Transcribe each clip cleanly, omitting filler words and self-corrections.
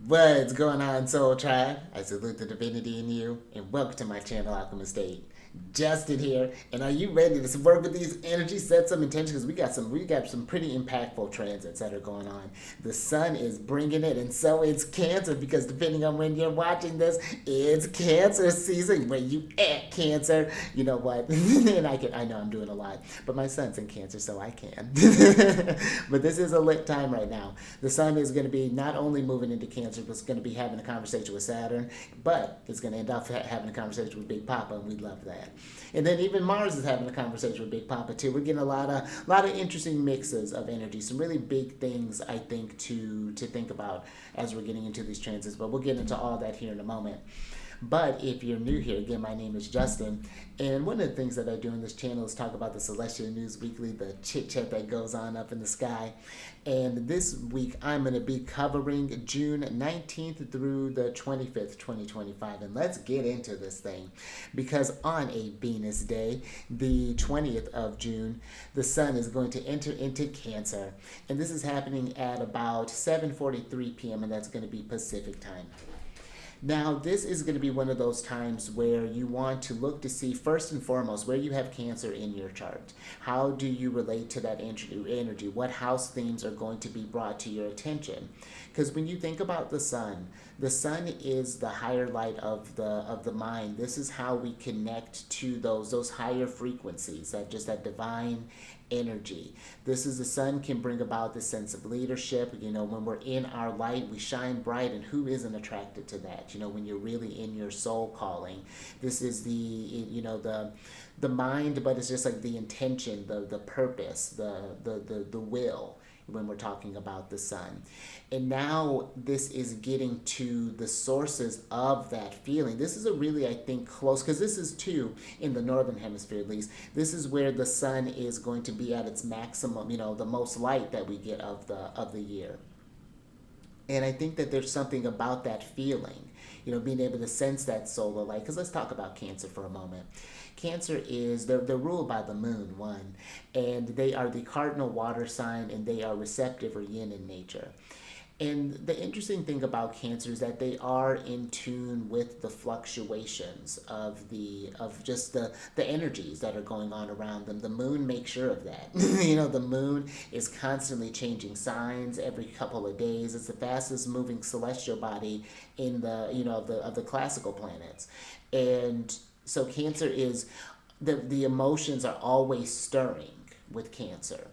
What's going on, Soul Tribe? I salute the divinity in you, and welcome to my channel, Alchemist. Justin here, and are you ready to work with these energies, set some intention? Because we got some pretty impactful transits that are going on. The sun is bringing it, and so it's Cancer. Because depending on when you're watching this, it's Cancer season. Where you at, Cancer? You know what? And I know I'm doing a lot, but my son's in Cancer, so I can. But this is a lit time right now. The sun is going to be not only moving into Cancer, but it's going to be having a conversation with Saturn, but it's going to end up having a conversation with Big Papa, and we love that. And then even Mars is having a conversation with Big Papa too. We're getting a lot of interesting mixes of energy, some really big things I think to think about as we're getting into these transits. But we'll get into all that here in a moment. But if you're new here, again, my name is Justin, and one of the things that I do in this channel is talk about the Celestial News Weekly, the chit chat that goes on up in the sky. And this week, I'm going to be covering June 19th through the 25th, 2025. And let's get into this thing, because on a Venus day, the 20th of June, the sun is going to enter into Cancer, and this is happening at about 7:43 p.m., and that's going to be Pacific time. Now, this is going to be one of those times where you want to look to see, first and foremost, where you have Cancer in your chart. How do you relate to that energy? What house themes are going to be brought to your attention? Because when you think about the sun is the higher light of the mind. This is how we connect to those higher frequencies, that divine energy. This is the sun can bring about this sense of leadership. When we're in our light, we shine bright, and who isn't attracted to that? When you're really in your soul calling, this is the mind, but it's just like the intention, the purpose, the will, when we're talking about the sun. And now this is getting to the sources of that feeling. This is a really, I think, close, because this is too, in the northern hemisphere at least, this is where the sun is going to be at its maximum, the most light that we get of the year. And I think that there's something about that feeling, being able to sense that solar light. Because let's talk about Cancer for a moment. Cancer is, they're ruled by the moon, one, and they are the cardinal water sign, and they are receptive, or yin in nature. And the interesting thing about Cancer is that they are in tune with the fluctuations of just the energies that are going on around them. The moon makes sure of that. The moon is constantly changing signs every couple of days. It's the fastest moving celestial body in the classical planets. And so Cancer is, the emotions are always stirring with Cancer,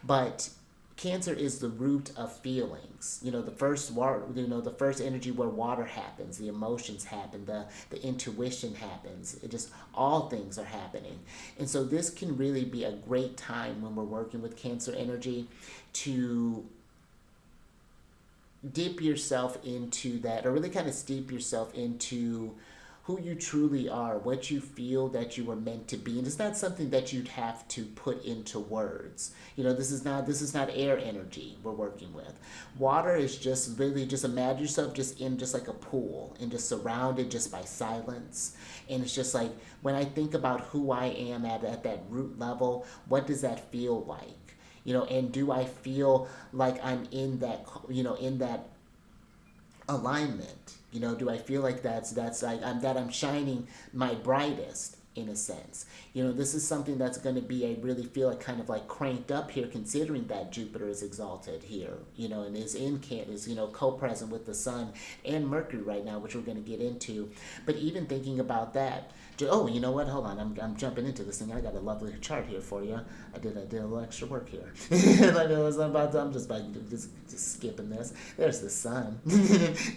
but Cancer is the root of feelings. The first energy where water happens, the emotions happen, the intuition happens. It just, all things are happening. And so this can really be a great time when we're working with Cancer energy to dip yourself into that, or really kind of steep yourself into who you truly are, what you feel that you were meant to be. And it's not something that you'd have to put into words. This is not air energy we're working with. Water is just really, just imagine yourself just in just like a pool, and just surrounded just by silence. And it's just like, when I think about who I am at that root level, what does that feel like? And do I feel like I'm in that alignment? Do I feel like that's like I'm shining my brightest, in a sense? This is something that's going to be, I really feel like, kind of like cranked up here, considering that Jupiter is exalted here, and is co-present with the sun and Mercury right now, which we're going to get into. But even thinking about that, oh, you know what? Hold on, I'm jumping into this thing. I got a lovely chart here for you. I did a little extra work here. I'm just skipping this. There's the sun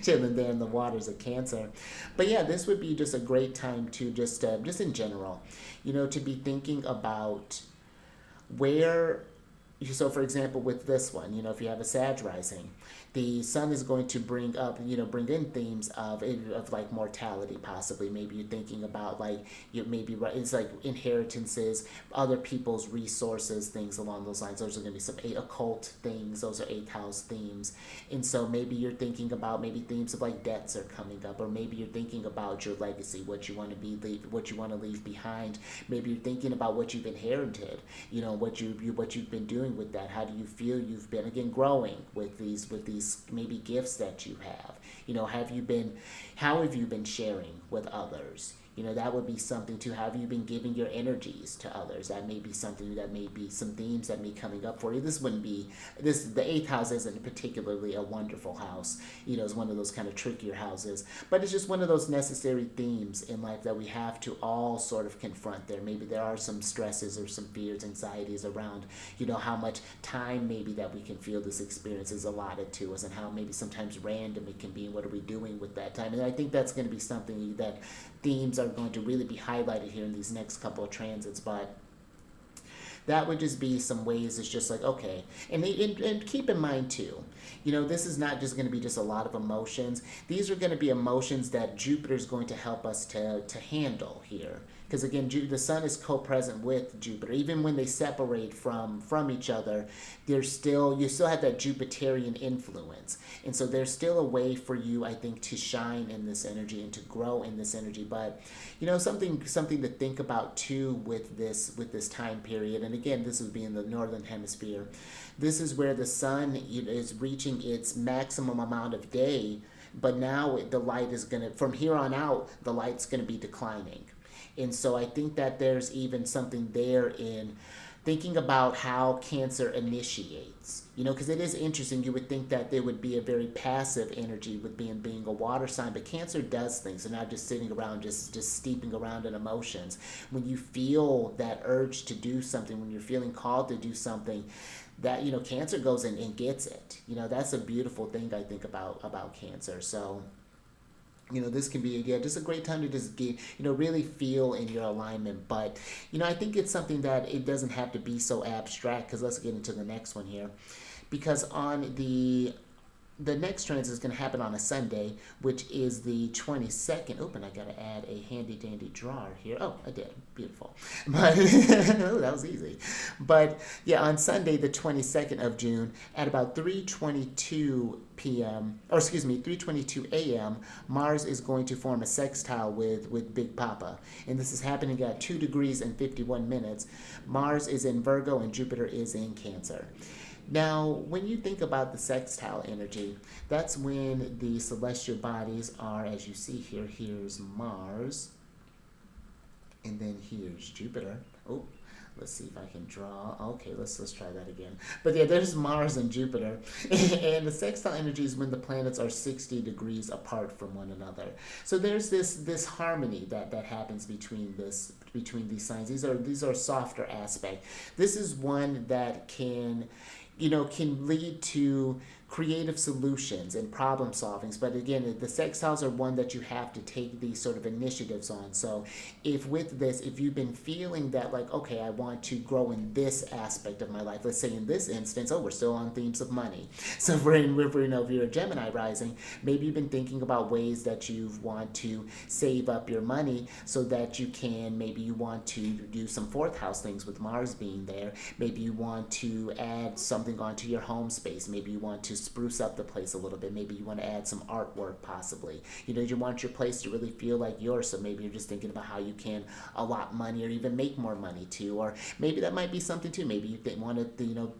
chilling there in the waters of Cancer. But yeah, this would be just a great time to just in general, to be thinking about where. So, for example, with this one, if you have a Sag rising, the sun is going to bring in themes of like mortality, possibly. Maybe you're thinking about like, it's like inheritances, other people's resources, things along those lines. Those are going to be some occult things. Those are eighth house themes. And so maybe you're thinking about, maybe themes of like debts are coming up, or maybe you're thinking about your legacy, what you want to leave behind. Maybe you're thinking about what you've inherited, what you've been doing with that. How do you feel you've been, again, growing with these these maybe gifts that you have. How have you been sharing with others? That would be something to have you been giving your energies to others. That may be something, that may be some themes that may coming up for you. The eighth house isn't particularly a wonderful house. It's one of those kind of trickier houses, but it's just one of those necessary themes in life that we have to all sort of confront there. Maybe there are some stresses or some fears, anxieties around, how much time maybe that we can feel this experience is allotted to us, and how maybe sometimes random it can be, and what are we doing with that time. And I think that's going to be something that themes are going to really be highlighted here in these next couple of transits. But that would just be some ways. It's just like, okay, and keep in mind too, this is not just going to be just a lot of emotions. These are going to be emotions that Jupiter's going to help us to handle here. Because again, the sun is co-present with Jupiter. Even when they separate from each other, you still have that Jupiterian influence. And so there's still a way for you, I think, to shine in this energy and to grow in this energy. But something to think about too with this time period. And again, this would be in the northern hemisphere. This is where the sun is reaching its maximum amount of day. But now the light is from here on out, the light's going to be declining. And so I think that there's even something there in thinking about how Cancer initiates. Because it is interesting. You would think that there would be a very passive energy with being a water sign, but Cancer does things. They're not just sitting around, just steeping around in emotions. When you feel that urge to do something, when you're feeling called to do something, that Cancer goes in and gets it. That's a beautiful thing, I think, about Cancer. So this can be, just a great time to just get, really feel in your alignment. But, I think it's something that it doesn't have to be so abstract, because let's get into the next one here. Because on the next transit is going to happen on a Sunday, which is the 22nd. Oh, and I got to add a handy dandy drawer here. Oh, I did. Beautiful. But oh, that was easy. But yeah, on Sunday, the 22nd of June, at about 3:22 p.m., or excuse me, 3:22 a.m., Mars is going to form a sextile with Big Papa. And this is happening at 2 degrees and 51 minutes. Mars is in Virgo and Jupiter is in Cancer. Now, when you think about the sextile energy, that's when the celestial bodies are, as you see here, here's Mars, and then here's Jupiter. Oh, let's see if I can draw. Okay, let's try that again. But yeah, there's Mars and Jupiter. And the sextile energy is when the planets are 60 degrees apart from one another. So there's this harmony that happens between these signs. These are softer aspects. This is one that can lead to creative solutions and problem solvings. But again, the sextiles are one that you have to take these sort of initiatives on. So if you've been feeling that like, okay, I want to grow in this aspect of my life, let's say in this instance, we're still on themes of money. So if you're a Gemini rising, maybe you've been thinking about ways that you want to save up your money so that maybe you want to do some fourth house things with Mars being there. Maybe you want to add something onto your home space. Maybe you want to spruce up the place a little bit. Maybe you want to add some artwork possibly. You want your place to really feel like yours. So maybe you're just thinking about how you can allot money or even make more money too. Or maybe that might be something too. Maybe you want to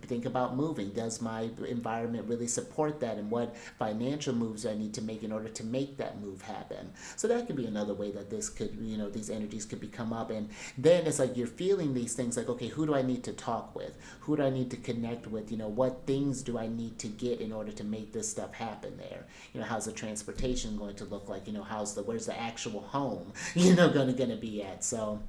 think about moving. Does my environment really support that? And what financial moves do I need to make in order to make that move happen? So that could be another way that this could, these energies could come up. And then it's like you're feeling these things like, okay, who do I need to talk with? Who do I need to connect with? What things do I need to get in order to make this stuff happen there? How's the transportation going to look like? Where's the actual home, gonna be at? So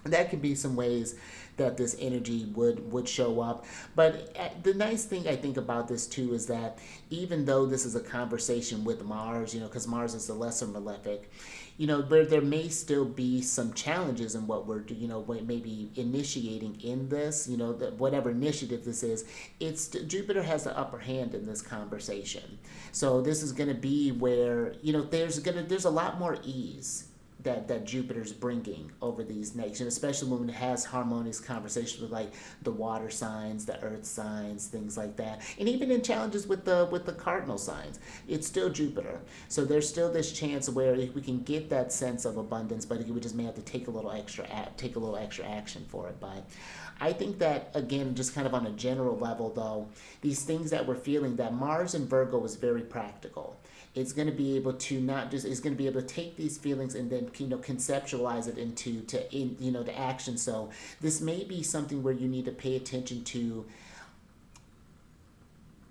that could be some ways that this energy would show up. But the nice thing I think about this too is that even though this is a conversation with Mars, because Mars is the lesser malefic, there may still be some challenges in what we're, maybe initiating in this, whatever initiative this is, Jupiter has the upper hand in this conversation. So this is going to be where, there's a lot more ease that Jupiter's bringing over these next, and especially when it has harmonious conversations with like the water signs, the earth signs, things like that, and even in challenges with the cardinal signs, it's still Jupiter. So there's still this chance where we can get that sense of abundance, but we just may have to take a little extra action for it. But I think that again, just kind of on a general level, though, these things that we're feeling, that Mars in Virgo is very practical. It's going to be able to not just, it's going to be able to take these feelings and then conceptualize it to action. So this may be something where you need to pay attention to.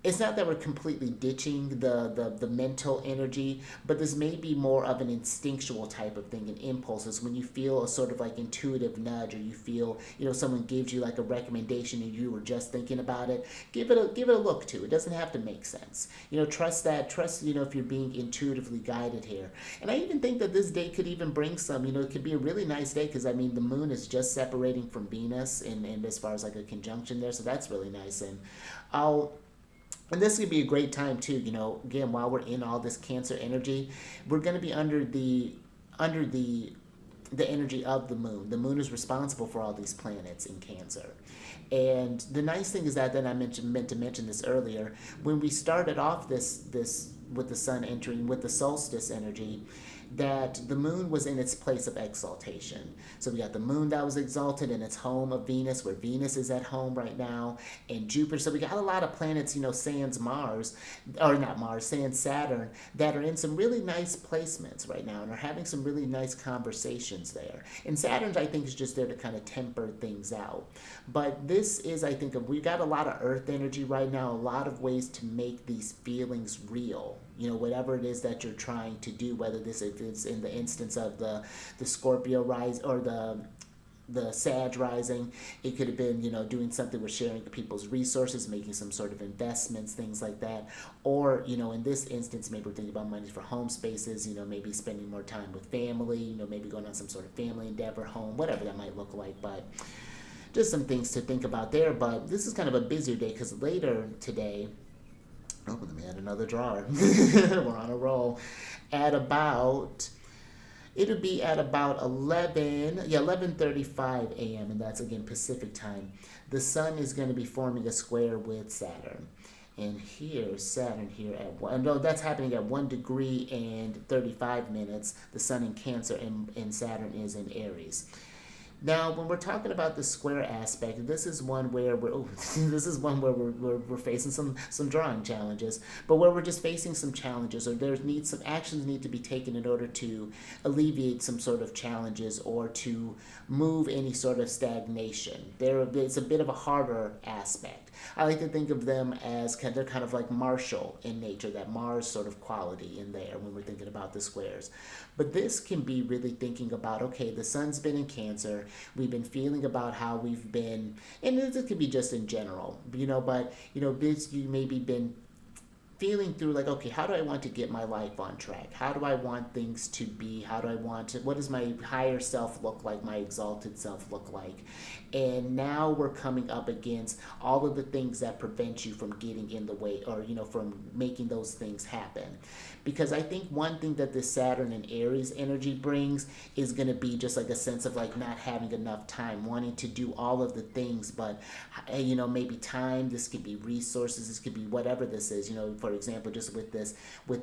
It's not that we're completely ditching the mental energy, but this may be more of an instinctual type of thing, an impulses. When you feel a sort of like intuitive nudge, or you feel, someone gives you like a recommendation and you were just thinking about it, give it a look to. It doesn't have to make sense. Trust if you're being intuitively guided here. And I even think that this day could even bring some, it could be a really nice day, because I mean the moon is just separating from Venus, and as far as like a conjunction there, so that's really nice. And this could be a great time too, again, while we're in all this Cancer energy, we're going to be under the energy of the moon. The moon is responsible for all these planets in Cancer. And the nice thing is that, then I meant to mention this earlier, when we started off this with the sun entering with the solstice energy, that the moon was in its place of exaltation. So we got the moon that was exalted in its home of Venus, where Venus is at home right now, and Jupiter. So we got a lot of planets, sans Saturn, that are in some really nice placements right now and are having some really nice conversations there. And Saturn, I think, is just there to kind of temper things out. But this is, I think, we got a lot of earth energy right now, a lot of ways to make these feelings real. Whatever it is that you're trying to do, whether if it's in the instance of the Scorpio rise or the Sag rising, it could have been, doing something with sharing people's resources, making some sort of investments, things like that. Or, in this instance, maybe we're thinking about money for home spaces, maybe spending more time with family, maybe going on some sort of family endeavor, home, whatever that might look like. But just some things to think about there. But this is kind of a busier day, because later today, oh, let me add another drawer. We're on a roll. It'll be at about 11:35 a.m., and that's again Pacific time. The sun is going to be forming a square with Saturn. And Saturn here at that's happening at 1 degree and 35 minutes. The sun in Cancer, and Saturn is in Aries. Now, when we're talking about the square aspect, this is one where we're facing some drawing challenges, but where we're just facing some challenges, or some actions need to be taken in order to alleviate some sort of challenges or to move any sort of stagnation. It's a bit of a harder aspect. I like to think of them as they're kind of like martial in nature, that Mars sort of quality in there when we're thinking about the squares. But this can be really thinking about, okay, the sun's been in Cancer. We've been feeling about how we've been, and this could be just in general, but this, you maybe been feeling through like, okay, how do I want to get my life on track? How do I want things to be? What does my higher self look like? My exalted self look like? And now we're coming up against all of the things that prevent you from getting in the way, or, from making those things happen. Because I think one thing that this Saturn and Aries energy brings is going to be just like a sense of like not having enough time, wanting to do all of the things, but, maybe time, this could be resources, this could be whatever this is, for example, just with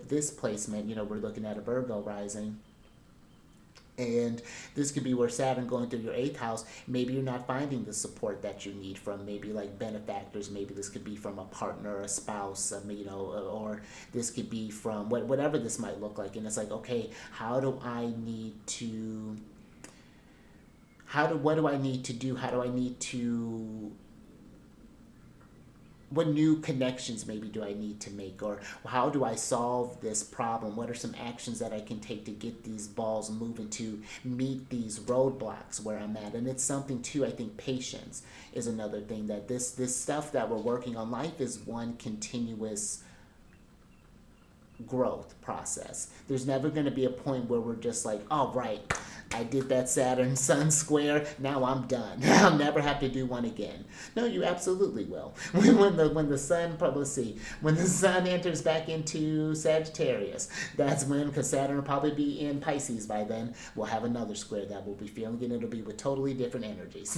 this placement, we're looking at a Virgo rising. And this could be where Saturn going through your 8th house, maybe you're not finding the support that you need from maybe like benefactors. Maybe this could be from a partner, a spouse, or this could be from whatever this might look like. And it's like, okay, what do I need to do? What new connections maybe do I need to make, or how do I solve this problem? What are some actions that I can take to get these balls moving, to meet these roadblocks where I'm at? And it's something too, I think patience is another thing, that this stuff that we're working on, life is one continuous growth process. There's never going to be a point where we're just like, oh, right, I did that Saturn Sun square. Now I'm done. I'll never have to do one again. No, you absolutely will. When the sun, let's see, when the sun enters back into Sagittarius, that's when, because Saturn will probably be in Pisces by then, we'll have another square that we'll be feeling, and it'll be with totally different energies.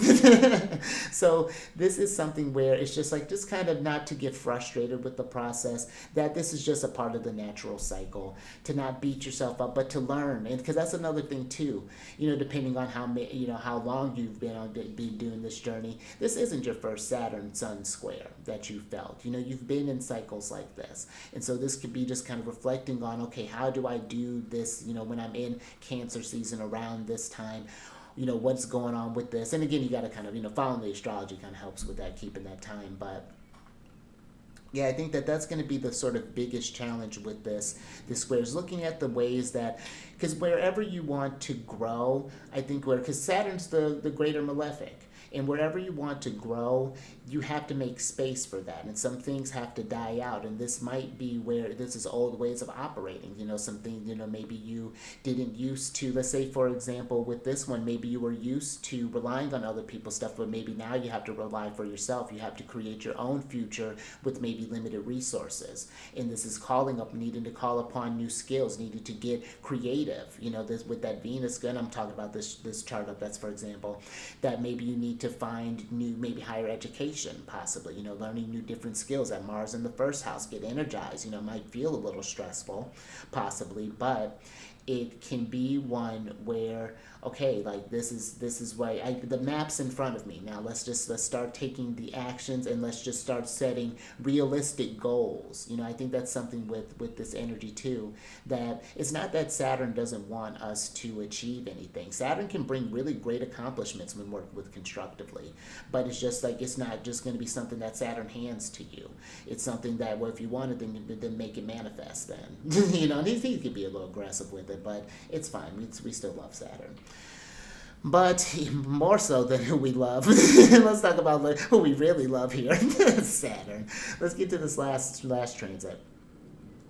So this is something where it's just like, just kind of not to get frustrated with the process, that this is just a part of the natural cycle, to not beat yourself up, but to learn. And because that's another thing too, depending on how long you've been doing this journey, this isn't your first Saturn Sun square that you felt. You've been in cycles like this, and so this could be just kind of reflecting on, okay, how do I do this? When I'm in Cancer season around this time, what's going on with this? And again, you got to kind of following the astrology kind of helps with that, keeping that time, but. Yeah, I think that's going to be the sort of biggest challenge with this square, is looking at the ways that, because wherever you want to grow, I think because Saturn's the greater malefic, and wherever you want to grow, you have to make space for that, and some things have to die out, and this might be where this is old ways of operating. Something, maybe you didn't used to, let's say, for example, with this one, maybe you were used to relying on other people's stuff, but maybe now you have to rely for yourself. You have to create your own future with maybe limited resources, and this is needing to call upon new skills, needing to get creative. This with that Venus, and I'm talking about this chart up, that's for example, that maybe you need to find new, maybe higher education, possibly, learning new different skills. At Mars in the first house, get energized, might feel a little stressful, possibly, but it can be one where, okay, like this is why the map's in front of me. Now let's start taking the actions, and let's just start setting realistic goals. I think that's something with this energy too, that it's not that Saturn doesn't want us to achieve anything. Saturn can bring really great accomplishments when worked with constructively, but it's just like, it's not just going to be something that Saturn hands to you. It's something that, well, if you want it, then make it manifest then. And he could be a little aggressive with it, but it's fine. We still love Saturn. But more so than who we love, let's talk about who we really love here, Saturn. Let's get to this last transit.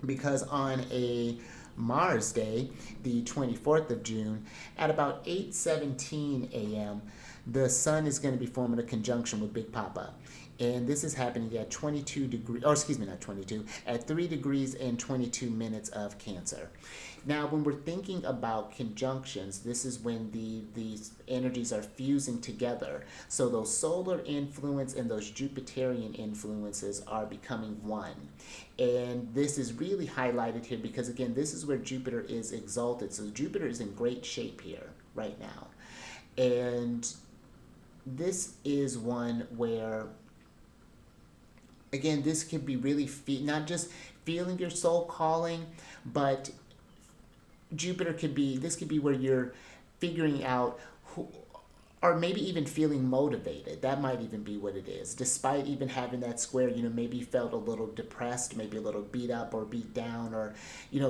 Because on a Mars day, the 24th of June, at about 8:17 a.m., the sun is going to be forming a conjunction with Big Papa. And this is happening at 22 degrees, or excuse me, not 22, at 3 degrees and 22 minutes of Cancer. Now, when we're thinking about conjunctions, this is when these energies are fusing together. So those solar influence and those Jupiterian influences are becoming one. And this is really highlighted here because, again, this is where Jupiter is exalted. So Jupiter is in great shape here right now. And this is one where, again, this could be really not just feeling your soul calling, but Jupiter could be where you're figuring out who, or maybe even feeling motivated. That might even be what it is. Despite even having that square, maybe you felt a little depressed, maybe a little beat up or beat down, or,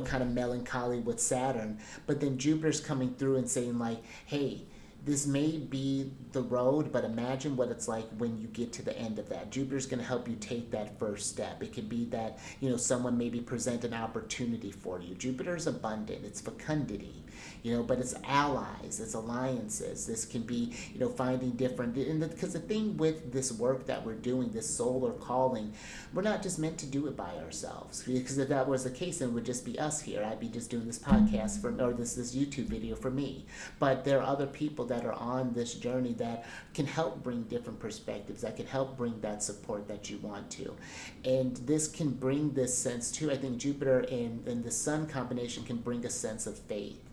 kind of melancholy with Saturn. But then Jupiter's coming through and saying like, hey, this may be the road, but imagine what it's like when you get to the end of that. Jupiter's going to help you take that first step. It could be that, someone maybe present an opportunity for you. Jupiter's abundant. It's fecundity, but it's allies, it's alliances. This can be, finding different, because the thing with this work that we're doing, this solar calling, we're not just meant to do it by ourselves. Because if that was the case, then it would just be us here. I'd be just doing this podcast or this YouTube video for me. But there are other people that are on this journey that can help bring different perspectives, that can help bring that support that you want to. And this can bring this sense too. I think Jupiter and the Sun combination can bring a sense of faith,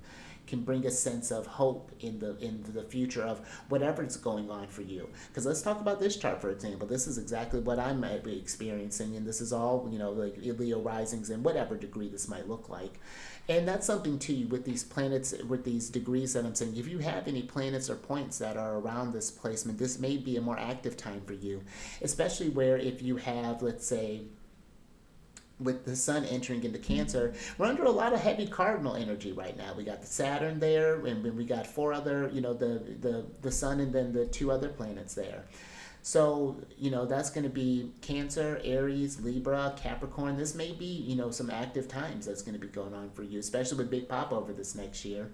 can bring a sense of hope in the future of whatever's going on for you. Because let's talk about this chart, for example. This is exactly what I might be experiencing, and this is all, like Leo risings in whatever degree this might look like. And that's something too with these planets, with these degrees that I'm saying. If you have any planets or points that are around this placement, this may be a more active time for you, especially where if you have, let's say, with the sun entering into Cancer, we're under a lot of heavy cardinal energy right now. We got the Saturn there, and we got four other, the sun and then the two other planets there. So, that's going to be Cancer, Aries, Libra, Capricorn. This may be, some active times that's going to be going on for you, especially with Big Pop over this next year.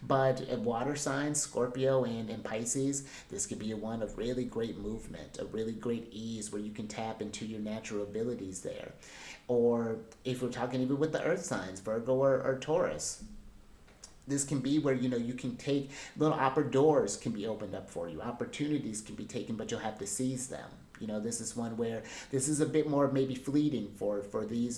But water signs, Scorpio and Pisces, this could be a one of really great movement, a really great ease where you can tap into your natural abilities there. Or if we're talking even with the earth signs, Virgo or Taurus, this can be where you can take little upper doors can be opened up for you, opportunities can be taken, but you'll have to seize them. This is one where this is a bit more maybe fleeting for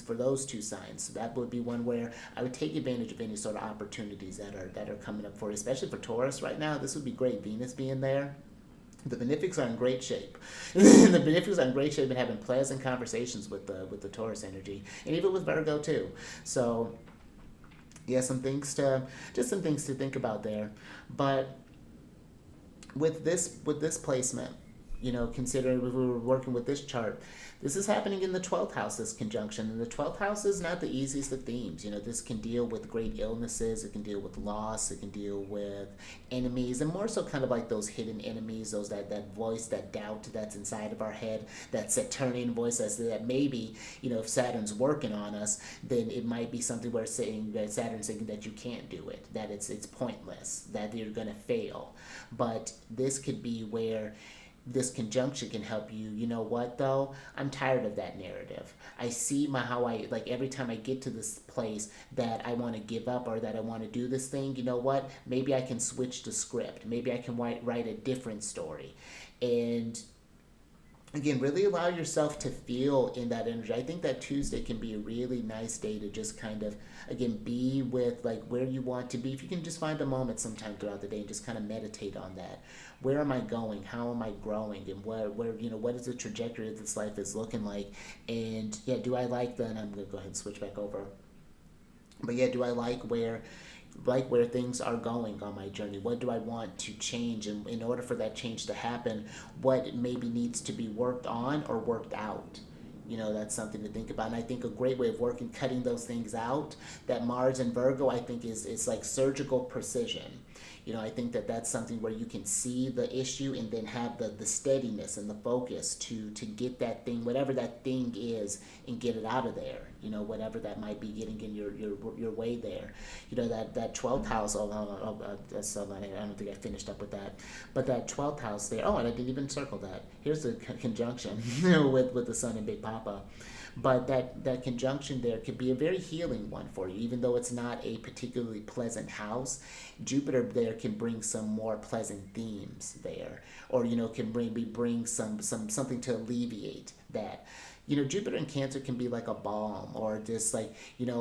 those two signs. So that would be one where I would take advantage of any sort of opportunities that are coming up for you, especially for Taurus right now. This would be great, Venus being there. The benefics are in great shape. The benefics are in great shape and having pleasant conversations with the Taurus energy, and even with Virgo too. So yeah, some things to think about there. But with this placement, considering we were working with this chart, this is happening in the 12th house, this conjunction. And the 12th house is not the easiest of themes. This can deal with great illnesses, it can deal with loss, it can deal with enemies, and more so kind of like those hidden enemies, those that voice, that doubt that's inside of our head, that Saturnian voice that maybe, if Saturn's working on us, then it might be something where Saturn's saying that you can't do it, that it's pointless, that you're going to fail. But this could be where this conjunction can help you. You know what though? I'm tired of that narrative. I see how I like every time I get to this place that I want to give up or that I want to do this thing. You know what? Maybe I can switch the script. Maybe I can write a different story. And again, really allow yourself to feel in that energy. I think that Tuesday can be a really nice day to just kind of, again, be with like where you want to be. If you can just find a moment sometime throughout the day and just kind of meditate on that. Where am I going? How am I growing? And where what is the trajectory of this life is looking like? And yeah, do I like that? And I'm going to go ahead and switch back over. But yeah, do I like where things are going on my journey? What do I want to change? And in order for that change to happen, what maybe needs to be worked on or worked out? That's something to think about. And I think a great way of cutting those things out, that Mars and Virgo, I think is like surgical precision. I think that's something where you can see the issue and then have the steadiness and the focus to get that thing, whatever that thing is, and get it out of there. Whatever that might be getting in your way there. That 12th house, I don't think I finished up with that. But that 12th house there, and I didn't even circle that. Here's the conjunction with the Sun and Big Papa. But that conjunction there could be a very healing one for you, even though it's not a particularly pleasant house. Jupiter there can bring some more pleasant themes there, or can bring something to alleviate that. Jupiter in Cancer can be like a balm, or just like,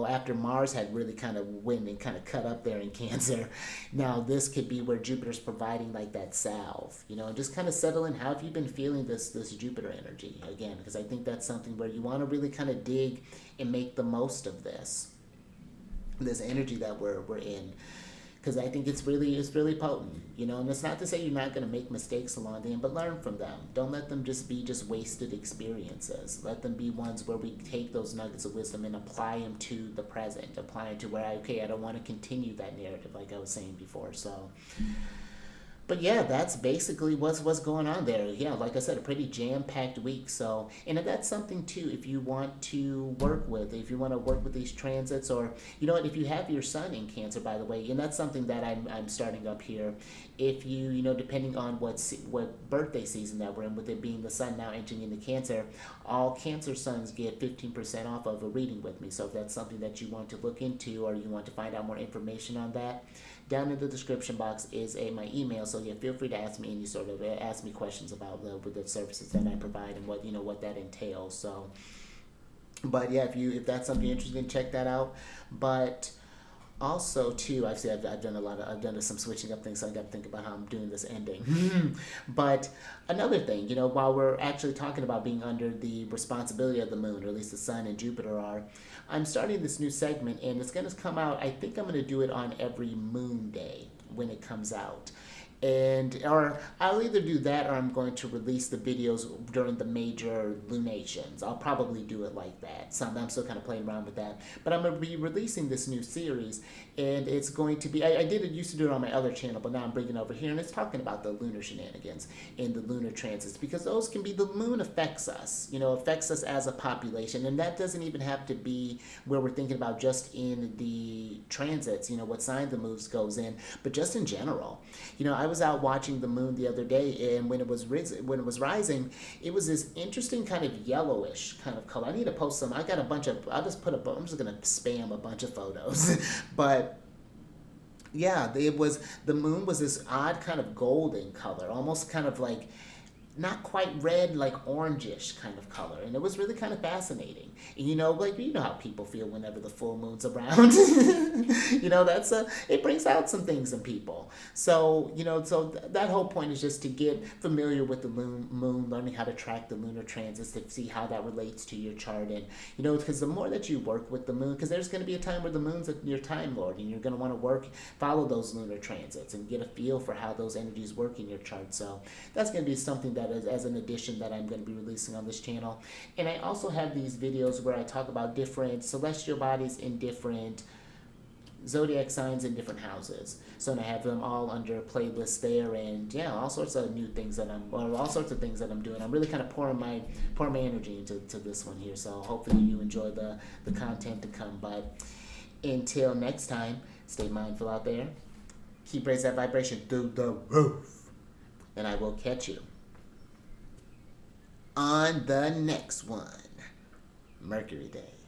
after Mars had really kind of went and kind of cut up there in Cancer, now this could be where Jupiter's providing like that salve, and just kind of settle in. How have you been feeling this Jupiter energy again? Because I think that's something where you want to really kind of dig and make the most of this energy that we're in. Because I think it's really potent, and it's not to say you're not going to make mistakes along the end, but learn from them. Don't let them just be wasted experiences. Let them be ones where we take those nuggets of wisdom and apply them to the present, apply it to where I don't want to continue that narrative like I was saying before. So, but yeah, that's basically what's going on there. Yeah, like I said, a pretty jam-packed week. So, and if that's something too, if you want to work with these transits, or if you have your Sun in Cancer, by the way, and that's something that I'm starting up here. If you depending on what birthday season that we're in, with it being the Sun now entering into Cancer, all Cancer Suns get 15% off of a reading with me. So if that's something that you want to look into, or you want to find out more information on that, down in the description box is my email. So yeah, feel free to ask me ask me questions about the services that I provide and what that entails. So, but yeah, if that's something you're interested in, check that out. But also too, I've done some switching up things, so I got to think about how I'm doing this ending. But another thing, while we're actually talking about being under the responsibility of the moon, or at least the Sun and Jupiter are, I'm starting this new segment, and it's going to come out. I think I'm going to do it on every moon day when it comes out. And or I'll either do that or I'm going to release the videos during the major lunations. I'll probably do it like that. So I'm still kind of playing around with that. But I'm going to be releasing this new series, and it's going to be, I did it, used to do it on my other channel, but now I'm bringing it over here, and it's talking about the lunar shenanigans and the lunar transits, because those can be, the moon affects us, affects us as a population, and that doesn't even have to be where we're thinking about just in the transits, what sign the moon goes in, but just in general. I was out watching the moon the other day, and when it was rising, it was this interesting kind of yellowish kind of color. I need to post some. I got a bunch of. I'm just gonna spam a bunch of photos, but yeah, the moon was this odd kind of golden color, almost kind of like not quite red, like orangish kind of color, and it was really kind of fascinating. And like how people feel whenever the full moon's around. That's it brings out some things in people. So that whole point is just to get familiar with the moon, learning how to track the lunar transits, to see how that relates to your chart, and because the more that you work with the moon, because there's going to be a time where the moon's your time lord, and you're going to want to follow those lunar transits and get a feel for how those energies work in your chart. So that's going to be something that is as an addition that I'm going to be releasing on this channel. And I also have these videos where I talk about different celestial bodies in different zodiac signs in different houses. So I have them all under playlists there, and yeah, all sorts of new things all sorts of things that I'm doing. I'm really kind of pouring my energy into this one here. So hopefully you enjoy the content to come. But until next time, stay mindful out there. Keep raising that vibration through the roof. And I will catch you on the next one. Mercury Day.